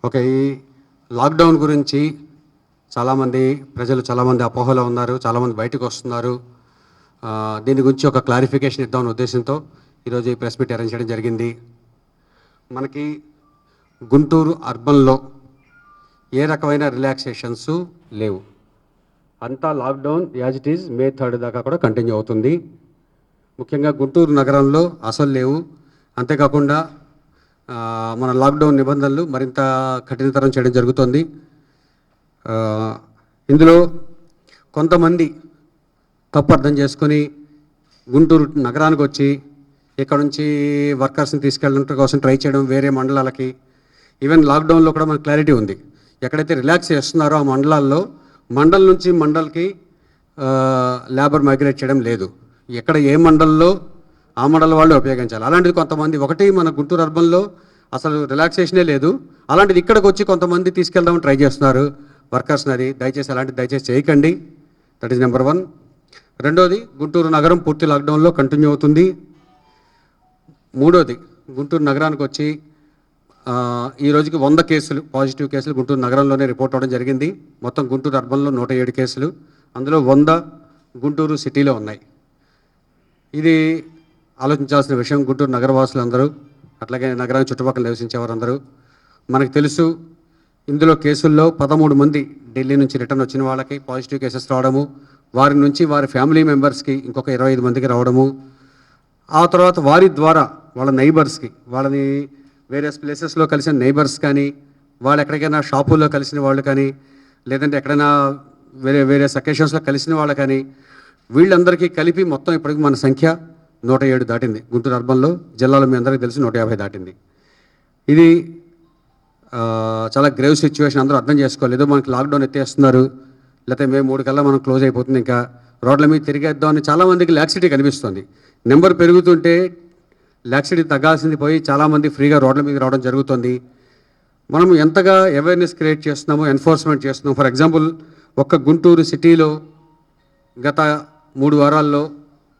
Okay, ఈ lockdown గురించి చాలామంది ప్రజలు చాలామంది అపోహలో ఉన్నారు, చాలామంది బయటకు వస్తున్నారు. దీని గురించి ఒక క్లారిఫికేషన్ ఇద్దామనే ఉద్దేశంతో ఈరోజు ఈ ప్రెస్ మీట్ అరేంజ్ చేయడం జరిగింది. మనకి గుంటూరు అర్బన్లో ఏ రకమైన రిలాక్సేషన్స్ లేవు. అంతా లాక్డౌన్ యాజ్ ఇట్ ఈజ్ మే 3 దాకా కూడా కంటిన్యూ అవుతుంది. ముఖ్యంగా గుంటూరు నగరంలో అసలు లేవు. అంతేకాకుండా మన లాక్డౌన్ నిబంధనలు మరింత కఠినతరం చేయడం జరుగుతుంది. ఇందులో కొంతమంది తప్పు అర్థం చేసుకొని గుంటూరు నగరానికి వచ్చి ఇక్కడ నుంచి వర్కర్స్ని తీసుకెళ్ళడం కోసం ట్రై చేయడం, వేరే మండలాలకి, ఈవెన్ లాక్డౌన్లో కూడా మనకు క్లారిటీ ఉంది. ఎక్కడైతే రిలాక్స్ చేస్తున్నారో ఆ మండలాల్లో మండల్ నుంచి మండల్కి లేబర్ మైగ్రేట్ చేయడం లేదు. ఎక్కడ ఏ మండల్లో ఆ మండల వాళ్ళు ఉపయోగించాలి. అలాంటిది కొంతమంది, ఒకటి మన గుంటూరు అర్బన్లో అసలు రిలాక్సేషనే లేదు, అలాంటిది ఇక్కడికి వచ్చి కొంతమంది తీసుకెళ్దామని ట్రై చేస్తున్నారు వర్కర్స్ని. అది దయచేసి చేయకండి. That is number 1. రెండోది, గుంటూరు నగరం పూర్తి లాక్డౌన్లో కంటిన్యూ అవుతుంది. మూడోది, గుంటూరు నగరానికి వచ్చి ఈ రోజుకి 100 కేసులు, పాజిటివ్ కేసులు గుంటూరు నగరంలోనే రిపోర్ట్ అవ్వడం జరిగింది. మొత్తం గుంటూరు అర్బన్లో 107 కేసులు, అందులో 100 గుంటూరు సిటీలో ఉన్నాయి. ఇది ఆలోచించాల్సిన విషయం గుంటూరు నగరవాసులందరూ, అట్లాగే నగరానికి చుట్టుపక్కల నివసించేవారందరూ. మనకు తెలుసు, ఇందులో కేసుల్లో 13 మంది ఢిల్లీ నుంచి రిటర్న్ వచ్చిన వాళ్ళకి పాజిటివ్ కేసెస్ రావడము, వారి నుంచి వారి ఫ్యామిలీ మెంబర్స్కి ఇంకొక 25 మందికి రావడము, ఆ తర్వాత వారి ద్వారా వాళ్ళ నైబర్స్కి, వాళ్ళని వేరియస్ ప్లేసెస్లో కలిసిన నైబర్స్ కానీ, వాళ్ళు ఎక్కడికైనా షాపుల్లో కలిసిన వాళ్ళు కానీ, లేదంటే ఎక్కడైనా వేరే అకేషన్స్లో కలిసిన వాళ్ళు కానీ, వీళ్ళందరికీ కలిపి మొత్తం ఇప్పటికి మన సంఖ్య 107 దాటింది. గుంటూరు అర్బన్లో జిల్లాలో మీ అందరికీ తెలిసి 150 దాటింది. ఇది చాలా గ్రేవ్ సిచ్యువేషన్, అందరూ అర్థం చేసుకోవాలి. ఏదో మనకి లాక్డౌన్ ఎత్తేస్తున్నారు, లేకపోతే మేము 3 కల్లా మనం క్లోజ్ అయిపోతుంది, ఇంకా రోడ్ల మీద తిరిగేద్దామని చాలామందికి లాక్సిటీ కనిపిస్తుంది. నెంబర్ పెరుగుతుంటే లాక్సిటీ తగ్గాల్సింది పోయి చాలామంది ఫ్రీగా రోడ్ల మీద రావడం జరుగుతుంది. మనం ఎంతగా అవేర్నెస్ క్రియేట్ చేస్తున్నామో, ఎన్ఫోర్స్మెంట్ చేస్తున్నాం. ఫర్ ఎగ్జాంపుల్, ఒక్క గుంటూరు సిటీలో గత 3 వారాల్లో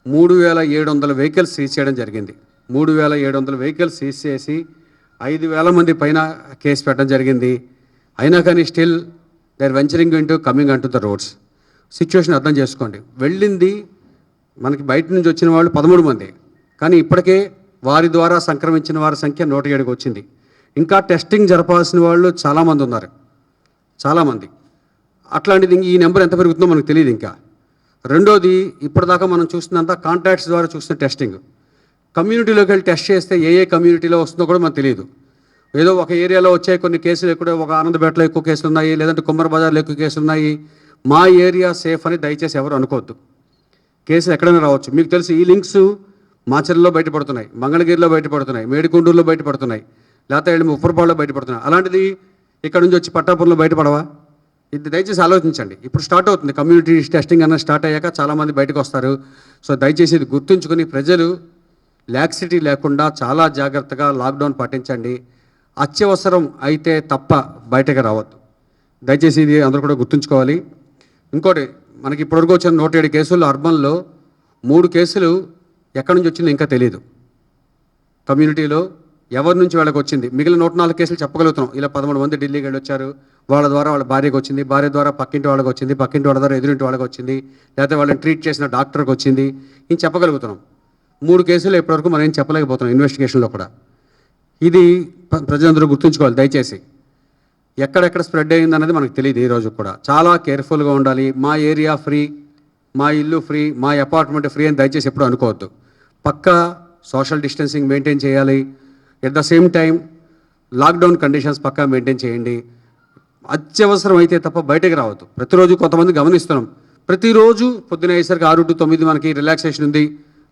3700 వెహికల్స్ సీజ్ చేయడం జరిగింది. 3700 వెహికల్స్ సీజ్ చేసి 5000 మంది పైన కేసు పెట్టడం జరిగింది. అయినా కానీ still they are venturing into coming onto the roads. Situation అర్థం చేసుకోండి. వెళ్ళింది మనకి బయట నుంచి వచ్చిన వాళ్ళు 13 మంది, కానీ ఇప్పటికే వారి ద్వారా సంక్రమించిన వారి సంఖ్య 107కి వచ్చింది. ఇంకా టెస్టింగ్ జరపాల్సిన వాళ్ళు చాలామంది ఉన్నారు, చాలామంది. అట్లాంటిది ఈ నెంబర్ ఎంత పెరుగుతుందో మనకు తెలియదు ఇంకా. రెండోది, ఇప్పటిదాకా మనం చూస్తున్నంత కాంటాక్ట్స్ ద్వారా చూస్తున్న టెస్టింగ్. కమ్యూనిటీలోకి వెళ్ళి టెస్ట్ చేస్తే ఏ కమ్యూనిటీలో వస్తుందో కూడా మనకు తెలియదు. ఏదో ఒక ఏరియాలో వచ్చే కొన్ని కేసులు ఎక్కువ, ఒక ఆనందపేటలో ఎక్కువ కేసులు ఉన్నాయి, లేదంటే కుమ్మర బజార్లో ఎక్కువ కేసులు ఉన్నాయి, మా ఏరియా సేఫ్ అని దయచేసి ఎవరు అనుకోవద్దు. కేసులు ఎక్కడైనా రావచ్చు. మీకు తెలుసు, ఈ లింక్స్ మాచర్లలో బయటపడుతున్నాయి, మంగళగిరిలో బయటపడుతున్నాయి, మేడికొండూరులో బయటపడుతున్నాయి, లేకపోతే ముప్పరపాడులో బయటపడుతున్నాయి. అలాంటిది ఇక్కడ నుంచి వచ్చి పట్టాపురంలో బయటపడవా? ఇది దయచేసి ఆలోచించండి. ఇప్పుడు స్టార్ట్ అవుతుంది, కమ్యూనిటీ టెస్టింగ్ అన్న స్టార్ట్ అయ్యాక చాలామంది బయటకు వస్తారు. సో దయచేసి ఇది గుర్తుంచుకొని ప్రజలు లాక్సిటీ లేకుండా చాలా జాగ్రత్తగా లాక్డౌన్ పాటించండి. అత్యవసరం అయితే తప్ప బయటకు రావద్దు. దయచేసి ఇది అందరూ కూడా గుర్తుంచుకోవాలి. ఇంకోటి, మనకి ఇప్పటివరకు వచ్చిన 107 కేసుల్లో అర్బన్లో 3 కేసులు ఎక్కడి నుంచి వచ్చిందో ఇంకా తెలియదు. కమ్యూనిటీలో ఎవరి నుంచి వాళ్ళకి వచ్చింది, మిగిలిన 104 కేసులు చెప్పగలుగుతున్నాం. ఇలా 13 మంది ఢిల్లీకి వెళ్ళి వచ్చారు, వాళ్ళ ద్వారా వాళ్ళ భార్యకు వచ్చింది, భార్య ద్వారా పక్కింటి వాళ్ళకి వచ్చింది, పక్కింటి వాళ్ళ ద్వారా ఎదురింటి వాళ్ళకి వచ్చింది, లేకపోతే వాళ్ళని ట్రీట్ చేసిన డాక్టర్కి వచ్చింది, ఇంక చెప్పగలుగుతున్నాం. 3 కేసులు ఇప్పటివరకు మనం ఏం చెప్పలేకపోతున్నాం ఇన్వెస్టిగేషన్లో కూడా. ఇది ప్రజలందరూ గుర్తుంచుకోవాలి. దయచేసి ఎక్కడెక్కడ స్ప్రెడ్ అయ్యింది అన్నది మనకు తెలియదు. ఈరోజు కూడా చాలా కేర్ఫుల్గా ఉండాలి. మా ఏరియా ఫ్రీ, మా ఇల్లు ఫ్రీ, మా అపార్ట్మెంట్ ఫ్రీ అని దయచేసి ఎప్పుడు అనుకోవద్దు. పక్కా సోషల్ డిస్టెన్సింగ్ మెయింటైన్ చేయాలి. At the same time lockdown conditions పక్కా మెయింటైన్ చేయండి. అత్యవసరం అయితే తప్ప బయటకు రావద్దు. ప్రతిరోజు కొంతమంది గమనిస్తున్నాం, ప్రతిరోజు పొద్దున అయ్యేసరికి 6 to 9 మనకి రిలాక్సేషన్ ఉంది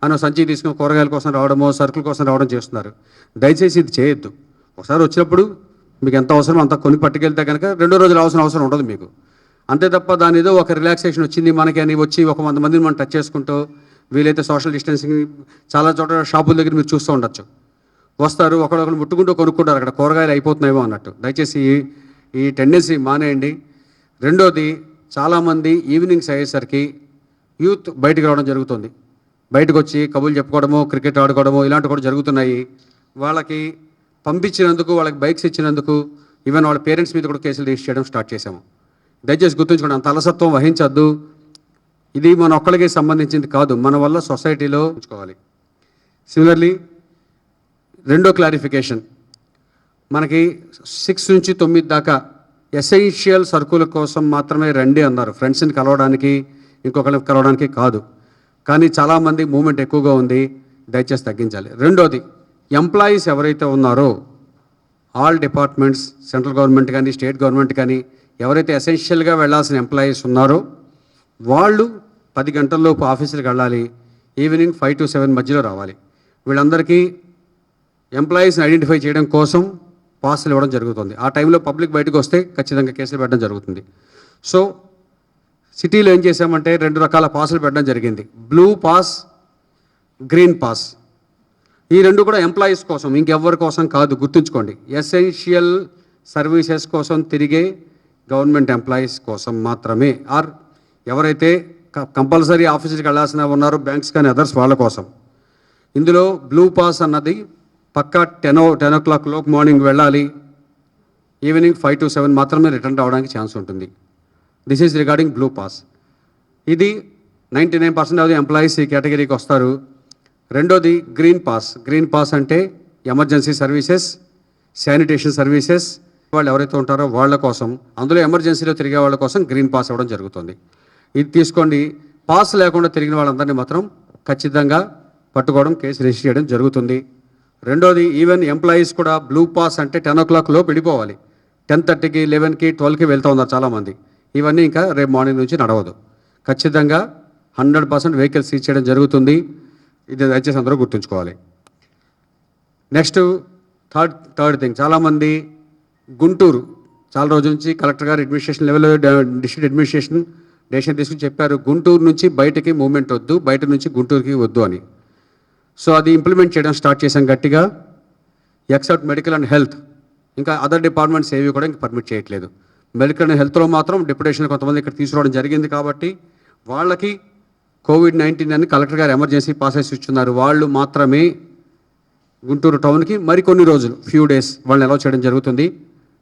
అని సంచి తీసుకుని కూరగాయల కోసం రావడమో సరుకుల కోసం రావడం చేస్తున్నారు. దయచేసి ఇది చేయొద్దు. ఒకసారి వచ్చినప్పుడు మీకు ఎంత అవసరం అంత కొని పట్టుకెళ్తే కనుక 2వ రోజు రావాల్సిన అవసరం ఉండదు మీకు. అంతే తప్ప దాని ఏదో ఒక రిలాక్సేషన్ వచ్చింది మనకి అని వచ్చి ఒక 100 మందిని మనం టచ్ చేసుకుంటూ, వీలైతే సోషల్ డిస్టెన్సింగ్ చాలా చోట్ల షాపుల దగ్గర మీరు చూస్తూ ఉండొచ్చు, వస్తారు ఒకరొకరు ముట్టుకుంటూ కొనుక్కుంటారు, అక్కడ కూరగాయలు అయిపోతున్నాయేమో అన్నట్టు. దయచేసి ఈ టెండెన్సీ మానేయండి. రెండోది, చాలామంది ఈవినింగ్స్ అయ్యేసరికి యూత్ బయటకు రావడం జరుగుతుంది. బయటకు వచ్చి కబుర్లు చెప్పుకోవడమో, క్రికెట్ ఆడుకోవడమో ఇలాంటివి కూడా జరుగుతున్నాయి. వాళ్ళకి పంపించినందుకు, వాళ్ళకి బైక్స్ ఇచ్చినందుకు, ఈవెన్ వాళ్ళ పేరెంట్స్ మీద కూడా కేసులు రిజిస్టర్ చేయడం స్టార్ట్ చేశాము. దయచేసి గుర్తుంచుకోండి, అంత అలసత్వం వహించద్దు. ఇది మన ఒక్కడికి సంబంధించింది కాదు, మన వల్ల సొసైటీలో ఉంచుకోవాలి. సిమిలర్లీ రెండో క్లారిఫికేషన్, మనకి 6 నుంచి 9 దాకా ఎసెన్షియల్ సరుకుల కోసం మాత్రమే రండి అన్నారు, ఫ్రెండ్స్ని కలవడానికి ఇంకొకరిని కలవడానికి కాదు. కానీ చాలామంది మూమెంట్ ఎక్కువగా ఉంది, దయచేసి తగ్గించాలి. రెండోది, ఎంప్లాయీస్ ఎవరైతే ఉన్నారో ఆల్ డిపార్ట్మెంట్స్, సెంట్రల్ గవర్నమెంట్ కానీ స్టేట్ గవర్నమెంట్ కానీ ఎవరైతే ఎసెన్షియల్గా వెళ్ళాల్సిన ఎంప్లాయీస్ ఉన్నారో వాళ్ళు 10 గంటల్లోపు ఆఫీసులకు వెళ్ళాలి, ఈవినింగ్ 5 to 7 మధ్యలో రావాలి. వీళ్ళందరికీ ఎంప్లాయీస్ని ఐడెంటిఫై చేయడం కోసం పాస్లు ఇవ్వడం జరుగుతుంది. ఆ టైంలో పబ్లిక్ బయటకు వస్తే ఖచ్చితంగా కేసులు పెట్టడం జరుగుతుంది. సో సిటీలో ఏం చేసామంటే 2 రకాల పాసులు పెట్టడం జరిగింది, బ్లూ పాస్, గ్రీన్ పాస్. ఈ 2 కూడా ఎంప్లాయీస్ కోసం, ఇంకెవ్వరి కోసం కాదు, గుర్తుంచుకోండి. ఎసెన్షియల్ సర్వీసెస్ కోసం తిరిగే గవర్నమెంట్ ఎంప్లాయీస్ కోసం మాత్రమే, ఆర్ ఎవరైతే కంపల్సరీ ఆఫీసుకి వెళ్ళాల్సిన ఉన్నారో బ్యాంక్స్ కానీ అదర్స్ వాళ్ళ కోసం. ఇందులో బ్లూ పాస్ అన్నది పక్కా 10 o'clock లోపు మార్నింగ్ వెళ్ళాలి, ఈవినింగ్ 5 to 7 మాత్రమే రిటర్న్ రావడానికి ఛాన్స్ ఉంటుంది. This is regarding blue pass. ఇది 99% ఆఫ్ ది ఎంప్లాయీస్ ఈ కేటగిరీకి వస్తారు. రెండోది గ్రీన్ పాస్. గ్రీన్ పాస్ అంటే ఎమర్జెన్సీ సర్వీసెస్, శానిటేషన్ సర్వీసెస్ వాళ్ళు ఎవరైతే ఉంటారో వాళ్ళ కోసం, అందులో ఎమర్జెన్సీలో తిరిగే వాళ్ళ కోసం గ్రీన్ పాస్ ఇవ్వడం జరుగుతుంది. ఇది తీసుకోండి. పాస్ లేకుండా తిరిగిన వాళ్ళందరినీ మాత్రం ఖచ్చితంగా పట్టుకోవడం, కేసు రిజిస్టర్ చేయడం జరుగుతుంది. రెండోది, ఈవెన్ ఎంప్లాయీస్ కూడా బ్లూ పాస్ అంటే 10 o'clock లోపు వెళ్ళిపోవాలి. 10:30కి 11కి 12కి వెళ్తూ ఉన్నారు చాలామంది. ఇవన్నీ ఇంకా రేపు మార్నింగ్ నుంచి నడవదు. ఖచ్చితంగా 100% వెహికల్స్ సీజ్ చేయడం జరుగుతుంది. ఇది దయచేసి అందరూ గుర్తుంచుకోవాలి. నెక్స్ట్ థర్డ్ థింగ్, చాలామంది గుంటూరు చాలా రోజుల నుంచి కలెక్టర్ గారు అడ్మినిస్ట్రేషన్ లెవెల్లో డిస్ట్రిక్ట్ అడ్మినిస్ట్రేషన్ డెసిషన్ తీసుకుని చెప్పారు, గుంటూరు నుంచి బయటకి మూవ్మెంట్ వద్దు, బయట నుంచి గుంటూరుకి వద్దు అని. సో అది ఇంప్లిమెంట్ చేయడం స్టార్ట్ చేశాం గట్టిగా. ఎక్సెప్ట్ మెడికల్ అండ్ హెల్త్, ఇంకా అదర్ డిపార్ట్మెంట్స్ ఏవి కూడా ఇంకా పర్మిట్ చేయట్లేదు. మెడికల్ అండ్ హెల్త్లో మాత్రం డిప్యుటేషన్ కొంతమంది ఇక్కడ తీసుకురావడం జరిగింది కాబట్టి వాళ్ళకి COVID-19 అని కలెక్టర్ గారు ఎమర్జెన్సీ పాసెస్ ఇస్తున్నారు. వాళ్ళు మాత్రమే గుంటూరు టౌన్కి మరికొన్ని రోజులు, ఫ్యూ డేస్ వాళ్ళని అలౌ చేయడం జరుగుతుంది.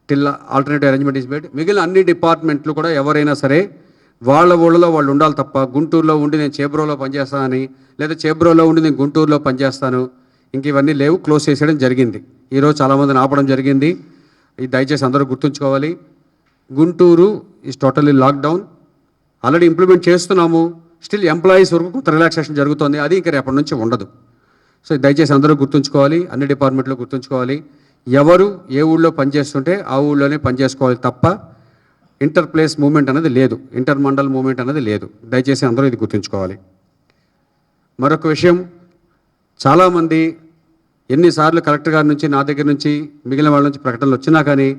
Till alternative arrangement is made. మిగిలిన అన్ని డిపార్ట్మెంట్లు కూడా ఎవరైనా సరే వాళ్ళ ఊళ్ళలో వాళ్ళు ఉండాలి తప్ప, గుంటూరులో ఉండి నేను చేబ్రోలో పనిచేస్తానని, లేదా చేబ్రోలో ఉండి నేను గుంటూరులో పనిచేస్తాను, ఇంక ఇవన్నీ లేవు, క్లోజ్ చేసేయడం జరిగింది. ఈరోజు చాలామందిని ఆపడం జరిగింది. ఇది దయచేసి అందరూ గుర్తుంచుకోవాలి. Guntur is totally lockdown. Already implement చేస్తున్నాము, స్టిల్ ఎంప్లాయీస్ వరకు కొంత రిలాక్సేషన్ జరుగుతుంది, అది ఇంకా రేపటి నుంచి ఉండదు. సో దయచేసి అందరూ గుర్తుంచుకోవాలి, అన్ని డిపార్ట్మెంట్లో గుర్తుంచుకోవాలి. ఎవరు ఏ ఊళ్ళో పనిచేస్తుంటే ఆ ఊళ్ళోనే పనిచేసుకోవాలి తప్ప ఇంటర్ ప్లేస్ మూవ్మెంట్ అనేది లేదు, ఇంటర్ మండల్ మూవ్మెంట్ అనేది లేదు. దయచేసి అందరూ ఇది గుర్తుంచుకోవాలి. మరొక విషయం, చాలామంది ఎన్నిసార్లు కలెక్టర్ గారి నుంచి, నా దగ్గర నుంచి, మిగిలిన వాళ్ళ నుంచి ప్రకటనలు వచ్చినా కానీ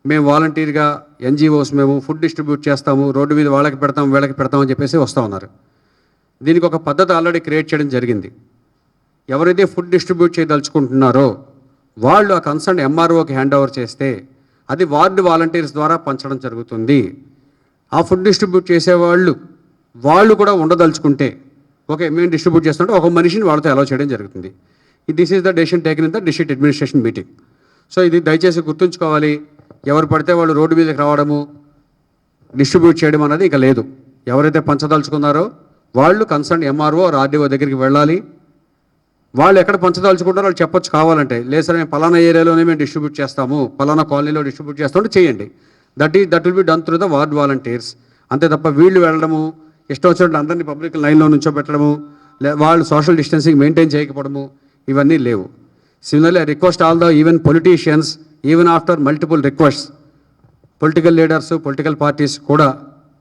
మేము వాలంటీర్గా NGOs మేము ఫుడ్ డిస్ట్రిబ్యూట్ చేస్తాము, రోడ్డు మీద వాళ్ళకి పెడతాం వీళ్ళకి పెడతామని చెప్పేసి వస్తూ ఉన్నారు. దీనికి ఒక పద్ధతి ఆల్రెడీ క్రియేట్ చేయడం జరిగింది. ఎవరైతే ఫుడ్ డిస్ట్రిబ్యూట్ చేయదలుచుకుంటున్నారో వాళ్ళు ఆ కన్సర్న్ MROకి హ్యాండ్ ఓవర్ చేస్తే అది వార్డు వాలంటీర్స్ ద్వారా పంచడం జరుగుతుంది. ఆ ఫుడ్ డిస్ట్రిబ్యూట్ చేసేవాళ్ళు వాళ్ళు కూడా ఉండదలుచుకుంటే, ఓకే మేము డిస్ట్రిబ్యూట్ చేస్తుంటే ఒక మనిషిని వాళ్ళతో అలౌ చేయడం జరుగుతుంది. This is the decision taken in the district administration meeting. So ఇది దయచేసి గుర్తుంచుకోవాలి. ఎవరు పడితే వాళ్ళు రోడ్డు మీదకి రావడము, డిస్ట్రిబ్యూట్ చేయడం అనేది ఇక లేదు. ఎవరైతే పంచదలుచుకున్నారో వాళ్ళు కన్సర్న్ MRO RDO దగ్గరికి వెళ్ళాలి. వాళ్ళు ఎక్కడ పంచదలుచుకుంటారో వాళ్ళు చెప్పొచ్చు కావాలంటే, లేదు సార్ మేము పలానా ఏరియాలోనే మేము డిస్ట్రిబ్యూట్ చేస్తాము, పలానా కాలనీలో డిస్ట్రిబ్యూట్ చేస్తామంటే చేయండి. That will be done through the ward volunteers. అంతే తప్ప వీళ్ళు వెళ్ళడము, ఇష్టం వచ్చినట్టు అందరినీ పబ్లిక్ లైన్లో నుంచోబెట్టడము, వాళ్ళు సోషల్ డిస్టెన్సింగ్ మెయింటైన్ చేయకపోవడము, ఇవన్నీ లేవు. Similarly I request all the even politicians, even after multiple requests, political leaders, political parties కూడా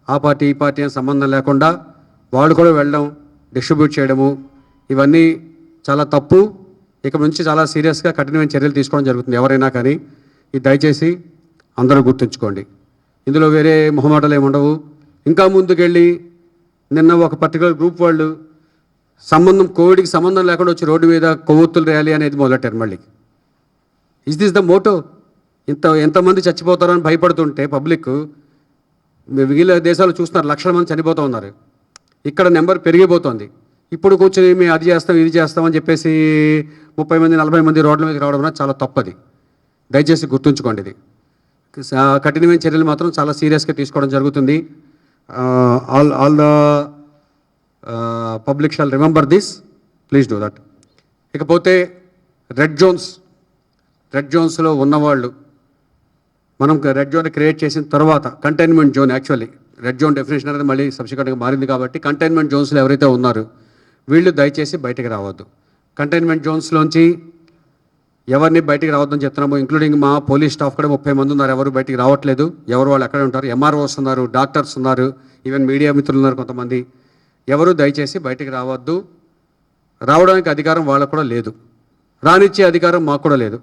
ఆ పార్టీ ఈ పార్టీ అని సంబంధం లేకుండా వాళ్ళు కూడా వెళ్ళడం, డిస్ట్రిబ్యూట్ చేయడము, ఇవన్నీ చాలా తప్పు. ఇక నుంచి చాలా సీరియస్గా కఠినమైన చర్యలు తీసుకోవడం జరుగుతుంది ఎవరైనా కానీ. ఇది దయచేసి అందరూ గుర్తుంచుకోండి. ఇందులో వేరే మొహమాటలు ఏమి ఉండవు. ఇంకా ముందుకెళ్ళి నిన్న ఒక పర్టికులర్ గ్రూప్ వాళ్ళు కోవిడ్కి సంబంధం లేకుండా వచ్చి రోడ్డు మీద కొవ్వొత్తులు ర్యాలీ అనేది మొదలెట్టారు మళ్ళీ. Is this the motto? ఎంతమంది చచ్చిపోతారో అని భయపడుతుంటే పబ్లిక్, మిగిలిన దేశాలు చూస్తున్నారు, లక్షల మంది చనిపోతూ ఉన్నారు. ఇక్కడ నెంబర్ పెరిగిపోతుంది. ఇప్పుడు కూర్చొని మేము అది చేస్తాం ఇది చేస్తామని చెప్పేసి 30 మంది 40 మంది రోడ్ల మీదకి రావడం అనేది చాలా తప్పది. దయచేసి గుర్తుంచుకోండి ఇది. కఠినమైన చర్యలు మాత్రం చాలా సీరియస్గా తీసుకోవడం జరుగుతుంది. All the public shall remember this, please do that. ఇకపోతే రెడ్ జోన్స్లో ఉన్నవాళ్ళు, మనం రెడ్ జోన్ క్రియేట్ చేసిన తర్వాత containment zone, actually red zone definition అనేది మళ్ళీ సబ్సిక్వెంట్గా మారింది కాబట్టి కంటైన్మెంట్ జోన్స్లో ఎవరైతే ఉన్నారో వీళ్ళు దయచేసి బయటికి రావద్దు. కంటైన్మెంట్ జోన్స్లోంచి ఎవరిని బయటికి రావద్దని చెప్తున్నాము. ఇంక్లూడింగ్ మా పోలీస్ స్టాఫ్ కూడా 30 మంది ఉన్నారు, ఎవరు బయటికి రావట్లేదు. ఎవరు వాళ్ళు ఎక్కడే ఉంటారు. ఎంఆర్ఓస్ ఉన్నారు, డాక్టర్స్ ఉన్నారు, ఈవెన్ మీడియా మిత్రులు ఉన్నారు కొంతమంది. ఎవరు దయచేసి బయటికి రావద్దు. రావడానికి అధికారం వాళ్ళకు కూడా లేదు, రానిచ్చే అధికారం మాకు కూడా లేదు.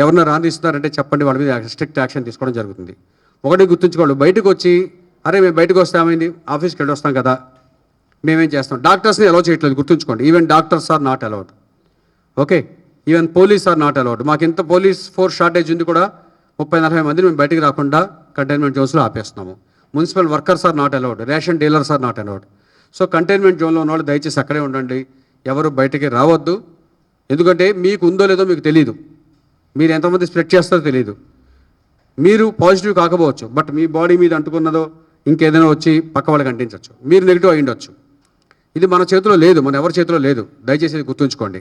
ఎవరన్నా రానిస్తున్నారంటే చెప్పండి, వాళ్ళ మీద స్ట్రిక్ట్ యాక్షన్ తీసుకోవడం జరుగుతుంది. ఒకటి గుర్తుంచుకోవాలి, బయటకు వచ్చి అరే మేము బయటకు వస్తామైంది ఆఫీస్కి వెళ్ళి వస్తాం కదా, మేమేం చేస్తాం. డాక్టర్స్ని అలౌ చేయట్లేదు, గుర్తుంచుకోండి. Even doctors are not allowed. Okay, even police are not allowed. మాకు ఇంత పోలీస్ ఫోర్స్ షార్టేజ్ ఉంది కూడా 30-40 మందిని మేము బయటికి రాకుండా కంటైన్మెంట్ జోన్స్లో ఆపేస్తున్నాము. Municipal workers are not allowed, ration dealers are not allowed. So containment జోన్లో ఉన్నవాళ్ళు దయచేసి అక్కడే ఉండండి, ఎవరు బయటికి రావద్దు. ఎందుకంటే మీకు ఉందో లేదో మీకు తెలియదు, మీరు ఎంతమంది స్ప్రెడ్ చేస్తారో తెలియదు. మీరు పాజిటివ్ కాకపోవచ్చు, బట్ మీ బాడీ మీద అంటుకున్నదో ఇంకేదైనా వచ్చి పక్క వాళ్ళకి అంటించవచ్చు, మీరు నెగిటివ్ అయి ఉండొచ్చు. ఇది మన చేతిలో లేదు, మన ఎవరి చేతిలో లేదు, దయచేసి ఇది గుర్తుంచుకోండి.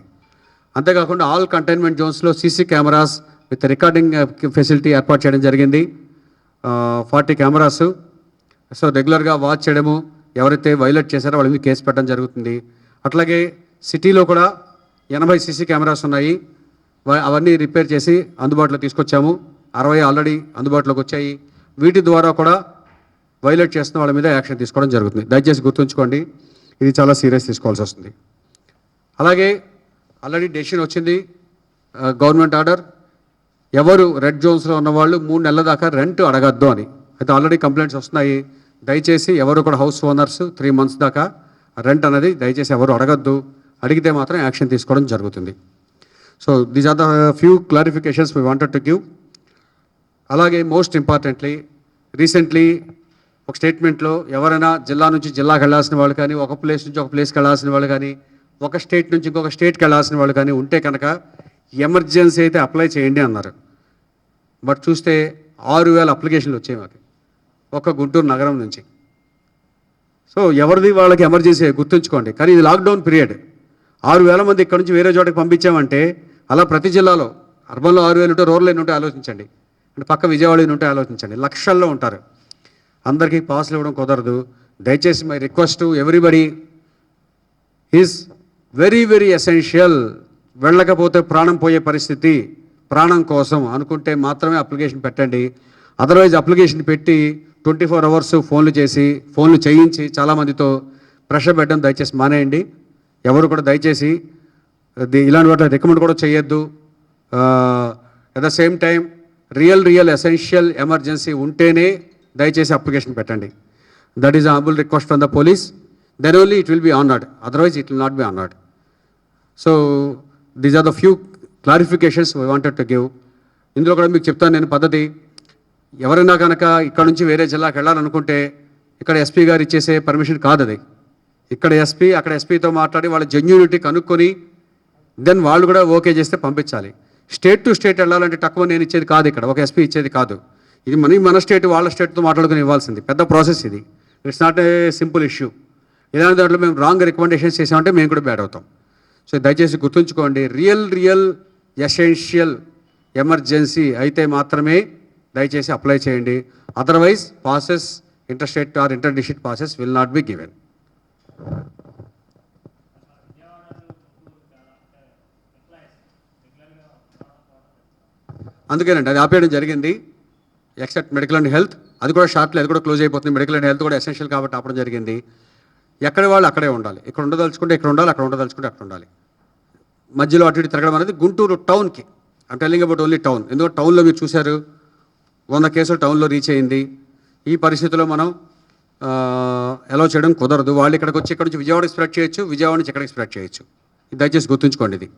అంతేకాకుండా ఆల్ కంటైన్మెంట్ జోన్స్లో CC cameras with recording facility ఏర్పాటు చేయడం జరిగింది. 40 కెమెరాస్. సో రెగ్యులర్గా వాచ్ చేయడము, ఎవరైతే వైలేట్ చేశారో వాళ్ళ మీద కేసు పెట్టడం జరుగుతుంది. అట్లాగే సిటీలో కూడా 80 సీసీ కెమెరాస్ ఉన్నాయి, అవన్నీ రిపేర్ చేసి అందుబాటులో తీసుకొచ్చాము. 60 ఆల్రెడీ అందుబాటులోకి వచ్చాయి. వీటి ద్వారా కూడా వైలేట్ చేస్తున్న వాళ్ళ మీద యాక్షన్ తీసుకోవడం జరుగుతుంది. దయచేసి గుర్తుంచుకోండి, ఇది చాలా సీరియస్ తీసుకోవాల్సి వస్తుంది. అలాగే ఆల్రెడీ డెసిషన్ వచ్చింది, గవర్నమెంట్ ఆర్డర్, ఎవరు రెడ్ జోన్స్లో ఉన్నవాళ్ళు 3 నెలల దాకా రెంట్ అడగద్దు అని. అయితే ఆల్రెడీ కంప్లైంట్స్ వస్తున్నాయి. దయచేసి ఎవరు కూడా హౌస్ ఓనర్స్ 3 months దాకా రెంట్ అనేది దయచేసి ఎవరు అడగద్దు, అడిగితే మాత్రం యాక్షన్ తీసుకోవడం జరుగుతుంది. So these are the few clarifications we wanted to give. అలాగే మోస్ట్ ఇంపార్టెంట్లీ, రీసెంట్లీ ఒక స్టేట్మెంట్లో ఎవరైనా జిల్లా నుంచి జిల్లాకి వెళ్ళాల్సిన వాళ్ళు కానీ, ఒక ప్లేస్ నుంచి ఒక ప్లేస్కి వెళ్ళాల్సిన వాళ్ళు కానీ, ఒక స్టేట్ నుంచి ఇంకొక స్టేట్కి వెళ్ళాల్సిన వాళ్ళు కానీ ఉంటే కనుక ఎమర్జెన్సీ అయితే అప్లై చేయండి అన్నారు. బట్ చూస్తే 6,000 అప్లికేషన్లు వచ్చాయి మాకు ఒక గుంటూరు నగరం నుంచి. సో ఎవరిది వాళ్ళకి ఎమర్జెన్సీ గుర్తుంచుకోండి. కానీ ఇది లాక్డౌన్ పీరియడ్. 6,000 మంది ఇక్కడ నుంచి వేరే చోటకి పంపించామంటే అలా ప్రతి జిల్లాలో అర్బన్లో 6,000 ఉంటే, రూరల్ ఎన్ని ఉంటే ఆలోచించండి, అంటే పక్క విజయవాడ ఎన్ని ఉంటే ఆలోచించండి. లక్షల్లో ఉంటారు. అందరికీ పాస్లు ఇవ్వడం కుదరదు. దయచేసి my request to everybody is very very essential. వెళ్ళకపోతే ప్రాణం పోయే పరిస్థితి, ప్రాణం కోసం అనుకుంటే మాత్రమే అప్లికేషన్ పెట్టండి. అదర్వైజ్ అప్లికేషన్ పెట్టి 24 hours ఫోన్లు చేయించి చాలామందితో ప్రెషర్ పెట్టడం దయచేసి మానేయండి. ఎవరు కూడా దయచేసి ఇలాంటి వాటి రికమెండ్ కూడా చేయొద్దు. At the same time real essential emergency ఉంటేనే దయచేసి అప్లికేషన్ పెట్టండి. That is humble request from the police. Then only it will be honoured, otherwise it will not be honoured. So these are the few clarifications we wanted to give. ఇందులో కూడా మీకు చెప్తాను నేను పద్ధతి. ఎవరైనా కనుక ఇక్కడ నుంచి వేరే జిల్లాకి వెళ్ళాలనుకుంటే ఇక్కడ ఎస్పీ గారు ఇచ్చేసే పర్మిషన్ కాదు అది. ఇక్కడ ఎస్పీ అక్కడ ఎస్పీతో మాట్లాడి వాళ్ళ జెన్యూనిటీ కనుక్కొని దెన్ వాళ్ళు కూడా ఓకే చేస్తే పంపించాలి. స్టేట్ టు స్టేట్ వెళ్ళాలంటే తక్కువ నేను ఇచ్చేది కాదు, ఇక్కడ ఒక ఎస్పీ ఇచ్చేది కాదు. ఇది మన స్టేట్ వాళ్ళ స్టేట్తో మాట్లాడుకుని ఇవ్వాల్సింది, పెద్ద ప్రాసెస్ ఇది. It's not a simple issue. ఇలాంటి దాంట్లో మేము రాంగ్ రికమెండేషన్స్ చేసామంటే మేము కూడా బ్యాడ్ అవుతాం. సో దయచేసి గుర్తుంచుకోండి, రియల్ ఎసెన్షియల్ ఎమర్జెన్సీ అయితే మాత్రమే దయచేసి అప్లై చేయండి. Otherwise passes, interstate are inter district passes will not be given. అందుకేనండి అది ఆపేయడం జరిగింది. ఎక్సెప్ట్ మెడికల్ అండ్ హెల్త్, అది కూడా షార్ట్లీ అది కూడా క్లోజ్ అయిపోతుంది. మెడికల్ అండ్ హెల్త్ కూడా ఎసెన్షియల్ కాబట్టి ఆపడం జరిగింది. ఎక్కడ వాళ్ళు అక్కడే ఉండాలి, ఇక్కడ ఉండదలుచుకుంటే ఇక్కడ ఉండాలి, అక్కడ ఉండదలుచుకుంటే అక్కడ ఉండాలి. మధ్యలో అటు ఇటు తిరగడం అనేది గుంటూరు టౌన్కి, I'm telling about only town. ఎందుకంటే టౌన్లో మీరు చూశారు 100 కేసులు టౌన్లో రీచ్ అయింది. ఈ పరిస్థితిలో మనం అలౌ చేయడం కుదరదు. వాళ్ళు ఇక్కడికి వచ్చి ఇక్కడ నుంచి విజయవాడకి స్ప్రెడ్ చేయొచ్చు, విజయవాడ నుంచి ఇక్కడికి స్ప్రెడ్ చేయొచ్చు. ఇది దయచేసి గుర్తుంచుకోండి. ఇది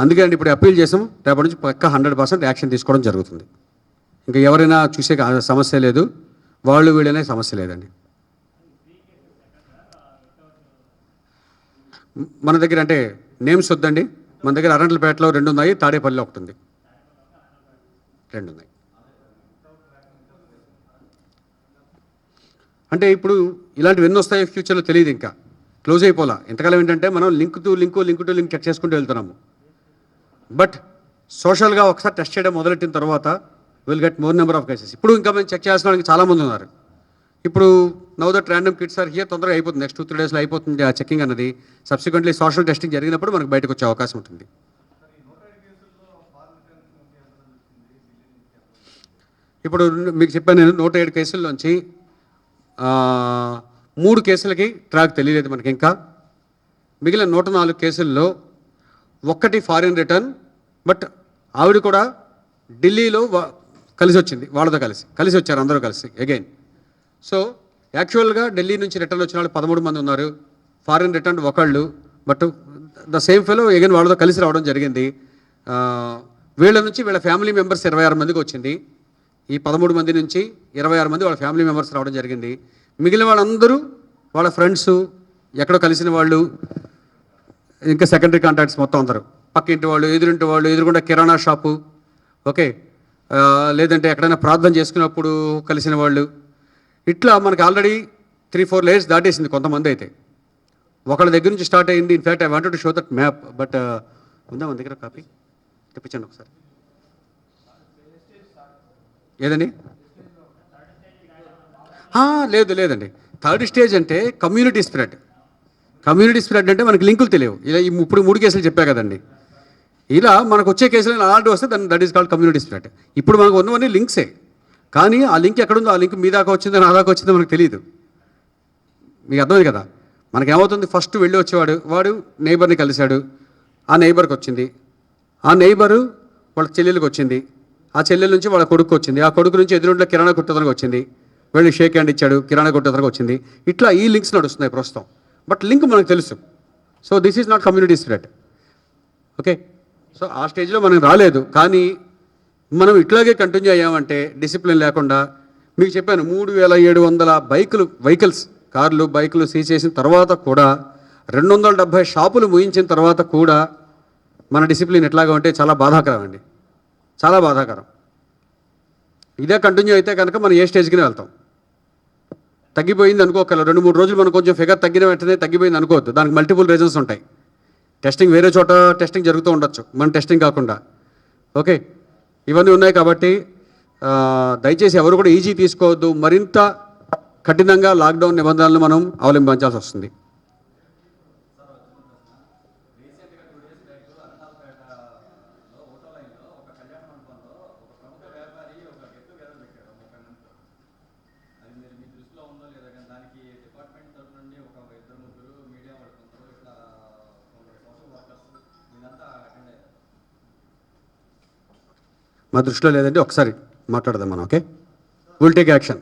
అందుకే అండి ఇప్పుడు అప్పీల్ చేసాం, రేపటి నుంచి పక్క 100% యాక్షన్ తీసుకోవడం జరుగుతుంది. ఇంకా ఎవరైనా చూసే సమస్య లేదు, వాళ్ళు వీళ్ళనే సమస్య లేదండి. మన దగ్గర అంటే నేమ్స్ వద్దండి, మన దగ్గర అరంట్లపేటలో 2 ఉన్నాయి, తాడేపల్లిలో 1 ఉంది, 2 ఉన్నాయి. అంటే ఇప్పుడు ఇలాంటివి ఎన్ని వస్తాయో ఫ్యూచర్లో తెలియదు, ఇంకా క్లోజ్ అయిపోలా. ఎంతకాలం ఏంటంటే మనం లింక్ టు లింక్ చెక్ చేసుకుంటూ వెళ్తున్నాము. బట్ సోషల్గా ఒకసారి టెస్ట్ చేయడం మొదలెట్టిన తర్వాత will get more number of cases. ఇప్పుడు ఇంకా మేము చెక్ చేసిన వాళ్ళకి చాలామంది ఉన్నారు. ఇప్పుడు now that random kits are here, తొందరగా అయిపోతుంది, నెక్స్ట్ 2-3 డేస్లో అయిపోతుంది ఆ చెకింగ్ అన్నది. సబ్సిక్వెంట్లీ సోషల్ టెస్టింగ్ జరిగినప్పుడు మనకు బయటకు వచ్చే అవకాశం ఉంటుంది. ఇప్పుడు మీకు చెప్పాను నేను, 107 కేసుల్లోంచి 3 కేసులకి ట్రాక్ తెలియలేదు మనకి ఇంకా. మిగిలిన 104 కేసుల్లో 1 ఫారిన్ రిటర్న్, బట్ ఆవిడ కూడా ఢిల్లీలో కలిసి వచ్చింది, వాళ్ళతో కలిసి వచ్చారు అందరూ కలిసి అగైన్. సో యాక్చువల్గా ఢిల్లీ నుంచి రిటర్న్ వచ్చిన వాళ్ళు 13 మంది ఉన్నారు, ఫారిన్ రిటర్న్ ఒకళ్ళు, but the same fellow again వాళ్ళతో కలిసి రావడం జరిగింది. వీళ్ళ నుంచి వీళ్ళ ఫ్యామిలీ మెంబర్స్ 26 మందికి వచ్చింది. ఈ 13 మంది నుంచి 26 మంది వాళ్ళ ఫ్యామిలీ మెంబర్స్ రావడం జరిగింది. మిగిలిన వాళ్ళందరూ వాళ్ళ ఫ్రెండ్స్, ఎక్కడో కలిసిన వాళ్ళు, ఇంకా సెకండరీ కాంటాక్ట్స్ మొత్తం అందరూ, పక్కింటి వాళ్ళు, ఎదురింటి వాళ్ళు, ఎదురుకుండా కిరాణా షాపు, ఓకే, లేదంటే ఎక్కడైనా ప్రార్థన చేసుకున్నప్పుడు కలిసిన వాళ్ళు, ఇట్లా మనకి ఆల్రెడీ 3-4 లేయర్స్ దాటేసింది కొంతమంది అయితే. ఒకళ్ళ దగ్గర నుంచి స్టార్ట్ అయింది. In fact I wanted to show that map, but ఉందా మన దగ్గర కాపీ? తెప్పించండి ఒకసారి. ఏదండి? లేదండి, 3rd స్టేజ్ అంటే కమ్యూనిటీ స్ప్రెడ్. కమ్యూనిటీ స్ప్రెడ్ అంటే మనకి లింకులు తెలియవు. ఇలా ఇప్పుడు 3 కేసులు చెప్పా కదండి, ఇలా మనకు వచ్చే కేసులు అలాంటివి వస్తే దాన్ని that is called community spread. ఇప్పుడు మనకు ఉన్నవన్నీ లింక్సే, కానీ ఆ లింక్ ఎక్కడుందో, ఆ లింక్ మీ దాకా వచ్చిందో నా దాకా వచ్చిందో మనకు తెలియదు. మీకు అర్థమైంది కదా? మనకేమవుతుంది, ఫస్ట్ వెళ్ళి వచ్చేవాడు వాడు నైబర్ని కలిశాడు, ఆ నైబర్కి వచ్చింది, ఆ నైబరు వాళ్ళ చెల్లెలకు వచ్చింది, ఆ చెల్లెల నుంచి వాళ్ళ కొడుకు వచ్చింది, ఆ కొడుకు నుంచి ఎదురుంట్లో కిరాణా కొట్టేతనకు వచ్చింది, వెళ్ళి షేక్ హ్యాండ్ ఇచ్చాడు, కిరాణా కొట్టేతనకు వచ్చింది. ఇట్లా ఈ లింక్స్ నడుస్తున్నాయి ప్రస్తుతం, బట్ లింక్ మనకు తెలుసు. So this is not community spread. Okay, so ఆ స్టేజ్లో మనం రాలేదు, కానీ మనం ఇట్లాగే కంటిన్యూ అయ్యామంటే డిసిప్లిన్ లేకుండా. మీకు చెప్పాను 3700 వెహికల్స్, కార్లు, బైకులు సీజ్ చేసిన తర్వాత కూడా, 270 షాపులు ముయించిన తర్వాత కూడా మన డిసిప్లిన్ ఎట్లాగా ఉంటే చాలా బాధాకరం అండి, చాలా బాధాకరం. ఇదే కంటిన్యూ అయితే కనుక మనం ఏ స్టేజ్కి వెళ్తాం. తగ్గిపోయింది అనుకోగల 2-3 రోజులు మనం కొంచెం ఫిగర్ తగ్గిన వెంటనే తగ్గిపోయింది అనుకోవద్దు, దానికి మల్టిపుల్ రీజన్స్ ఉంటాయి. టెస్టింగ్ వేరే చోట టెస్టింగ్ జరుగుతూ ఉండొచ్చు, మన టెస్టింగ్ కాకుండా. ఓకే, ఇవన్నీ ఉన్నాయి కాబట్టి దయచేసి ఎవరు కూడా ఈజీ తీసుకోవద్దు. మరింత కఠినంగా లాక్డౌన్ నిబంధనలను మనం అవలంబించాల్సి వస్తుంది. మా దృష్టిలో లేదంటే ఒకసారి మాట్లాడదాం మనం. Okay, will take action.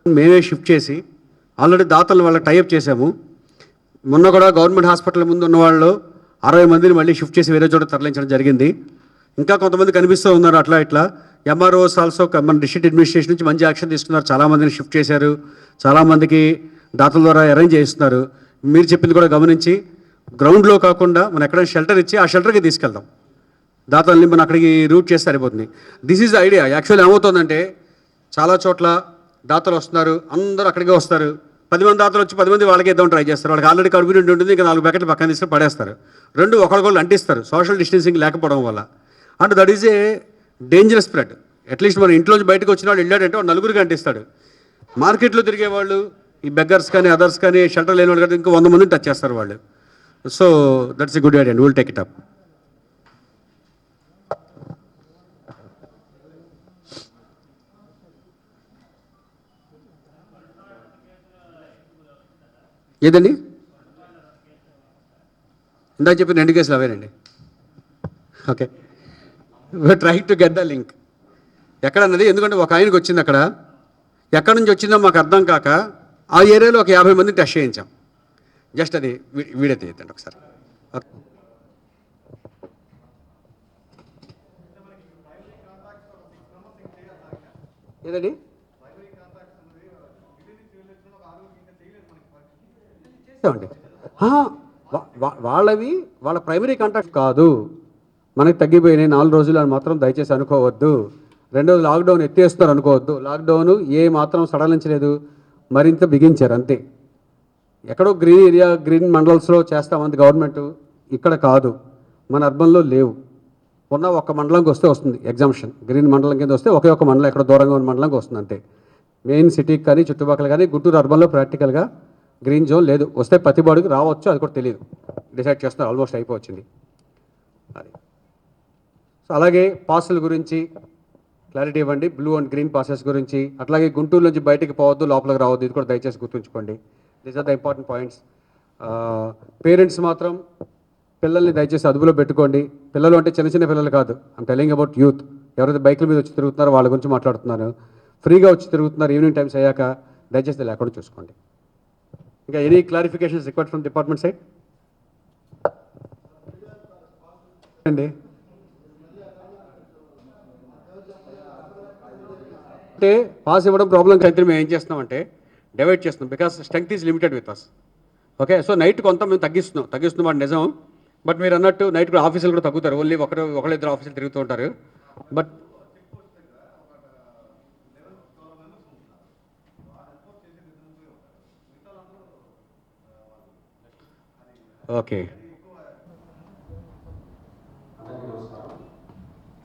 మేమే షిఫ్ట్ చేసి ఆల్రెడీ దాతలు వాళ్ళ టైఅప్ చేశాము. మొన్న కూడా గవర్నమెంట్ హాస్పిటల్ ముందు ఉన్న వాళ్ళు 60 మందిని మళ్ళీ షిఫ్ట్ చేసి వేరే చోట తరలించడం జరిగింది. ఇంకా కొంతమంది కనిపిస్తూ ఉన్నారు అట్లా ఇట్లా. ఎంఆర్ఓస్ ఆల్సో మన డిస్ట్రిక్ట్ అడ్మినిస్ట్రేషన్ నుంచి మంచి యాక్షన్ తీసుకున్నారు, చాలామందిని షిఫ్ట్ చేశారు, చాలామందికి దాతల ద్వారా అరేంజ్ చేస్తున్నారు. మీరు చెప్పింది కూడా గమనించి గ్రౌండ్లో కాకుండా మనం ఎక్కడైనా షెల్టర్ ఇచ్చి ఆ షెల్టర్కి తీసుకెళ్దాం, దాతల్ని మనం అక్కడికి రూట్ చేస్తే సరిపోతుంది. This is the idea. Actual ఏమవుతుందంటే చాలా చోట్ల దాతలు వస్తున్నారు, అందరూ అక్కడికే వస్తారు. 10 మంది దాతలు వచ్చి 10 మంది వాళ్ళకి ఇద్దాం ట్రై చేస్తారు. వాళ్ళకి ఆల్రెడీ కడుపు నిండి ఉంటుంది, ఇంకా 4 ప్యాకెట్లు పక్కన తీసుకొని పడేస్తారు. 2 ఒకరికొకరు అంటిస్తారు సోషల్ డిస్టెన్సింగ్ లేకపోవడం వల్ల. And that is a dangerous spread. At least మన ఇంట్లోంచి బయటకు వచ్చిన వాళ్ళు వెళ్ళాడంటే వాడు 4గురికి అంటిస్తాడు. మార్కెట్లో తిరిగే వాళ్ళు, ఈ బెగ్గర్స్ కానీ అదర్స్ కానీ షెల్టర్ లేని వాళ్ళు కానీ ఇంకా 100 మందిని టచ్ చేస్తారు వాళ్ళు. So that's a good idea and will take it up. ఏదండి? ఇందాక చెప్పిన 2 కేసులు అవేనండి. Okay, we're trying to get the link ఎక్కడన్నది. ఎందుకంటే ఒక ఆయనకు వచ్చింది, అక్కడ ఎక్కడి నుంచి వచ్చిందో మాకు అర్థం కాక ఆ ఏరియాలో ఒక 50 మందిని టెస్ట్ చేయించాం. జస్ట్ అది వీడియో తీయండి ఒకసారి. ఓకే. ఏదండి చేసామండి. వాళ్ళవి వాళ్ళ ప్రైమరీ కాంట్రాక్ట్ కాదు, మనకి తగ్గిపోయినాయి 4 రోజులు అని మాత్రం దయచేసి అనుకోవద్దు. రెండోది లాక్డౌన్ ఎత్తేస్తారు అనుకోవద్దు. లాక్డౌన్ ఏ మాత్రం సడలించలేదు, మరింత బిగించారు అంతే. ఎక్కడో గ్రీన్ ఏరియా గ్రీన్ మండల్స్లో చేస్తామంది గవర్నమెంట్, ఇక్కడ కాదు, మన అర్బన్లో లేవు. ఉన్న ఒక్క మండలంకి వస్తే వస్తుంది ఎగ్జామ్షన్, గ్రీన్ మండలం కింద వస్తే ఒకే ఒక మండలం ఎక్కడ దూరంగా ఉన్న మండలంకి వస్తుంది అంతే. మెయిన్ సిటీకి కానీ చుట్టుపక్కల కానీ గుంటూరు అర్బన్లో ప్రాక్టికల్గా గ్రీన్ జోన్ లేదు. వస్తే ప్రతి బాడీకి రావచ్చు, అది కూడా తెలియదు, డిసైడ్ చేస్తున్నారు, ఆల్మోస్ట్ అయిపోవచ్చింది అది. సో అలాగే పాసుల గురించి క్లారిటీ ఇవ్వండి, బ్లూ అండ్ గ్రీన్ పాసెస్ గురించి. అట్లాగే గుంటూరు నుంచి బయటికి పోవద్దు, లోపలికి రావద్దు, ఇది కూడా దయచేసి గుర్తుంచుకోండి. These are the important points. Parents మాత్రం పిల్లల్ని దయచేసి అదుపులో పెట్టుకోండి. పిల్లలు అంటే చిన్న చిన్న పిల్లలు కాదు, ఐమ్ టెలింగ్ అబౌట్ యూత్. ఎవరైతే బైకుల మీద వచ్చి తిరుగుతున్నారో వాళ్ళ గురించి మాట్లాడుతున్నాను. ఫ్రీగా వచ్చి తిరుగుతున్నారు ఈవినింగ్ టైమ్స్ అయ్యాక, దయచేసి లేకుండా చూసుకోండి. ఇంకా any clarifications required from department side అండి? అంటే పాస్ ఇవ్వడం ప్రాబ్లం అయితే మేము ఏం చేస్తున్నామంటే డివైడ్ చేస్తున్నాం, because strength is limited with us. Okay, so night కొంత మేము తగ్గిస్తున్నాం మాట నిజం. బట్ మీరు అన్నట్టు నైట్ కూడా ఆఫీసులు కూడా తగ్గుతారు, ఓన్లీ ఒకళ్ళిద్దరు ఆఫీసులు తిరుగుతూ ఉంటారు. But okay.